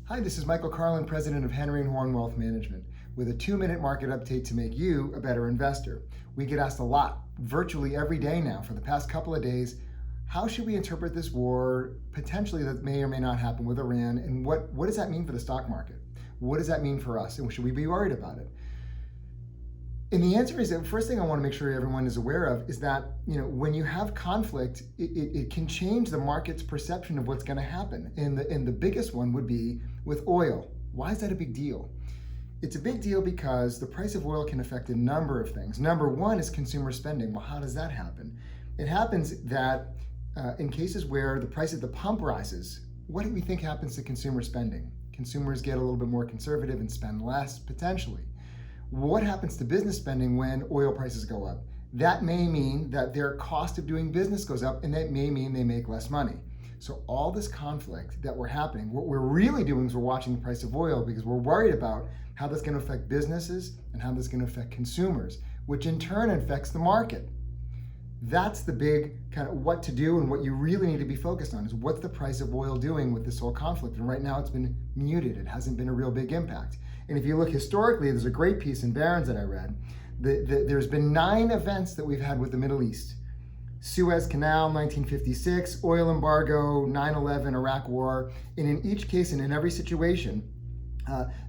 Hi, this is Michael Carlin, President of henry+horne Wealth Management, with a 2-minute market update to make you a better investor. We get asked a lot, virtually every day now for the past couple of days, how should we interpret this war potentially that may or may not happen with Iran, and what does that mean for the stock market? What does that mean for us, and should we be worried about it? And the answer is, the first thing I want to make sure everyone is aware of is that, when you have conflict, it can change the market's perception of what's going to happen. And the biggest one would be with oil. Why is that a big deal? It's a big deal because the price of oil can affect a number of things. Number one is consumer spending. Well, how does that happen? It happens that in cases where the price at the pump rises, what do we think happens to consumer spending? Consumers get a little bit more conservative and spend less, potentially. What happens to business spending when oil prices go up? That may mean that their cost of doing business goes up, and that may mean they make less money. So all this conflict that we're happening, what we're really doing is we're watching the price of oil because we're worried about how that's going to affect businesses and how that's going to affect consumers, which in turn affects the market. That's the big kind of what to do, and what you really need to be focused on is what's the price of oil doing with this whole conflict. And right now it's been muted. It hasn't been a real big impact. And if you look historically, there's a great piece in Barron's that I read. There's been 9 events that we've had with the Middle East. Suez Canal, 1956, oil embargo, 9/11, Iraq War. And in each case and in every situation,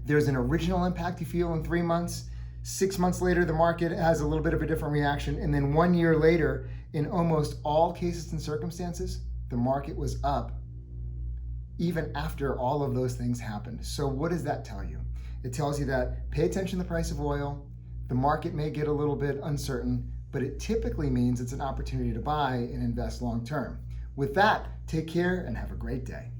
there's an original impact you feel in 3 months. 6 months later, the market has a little bit of a different reaction. And then 1 year later, in almost all cases and circumstances, the market was up even after all of those things happened. So what does that tell you? It tells you that pay attention to the price of oil. The market may get a little bit uncertain, but it typically means it's an opportunity to buy and invest long term. With that, take care and have a great day.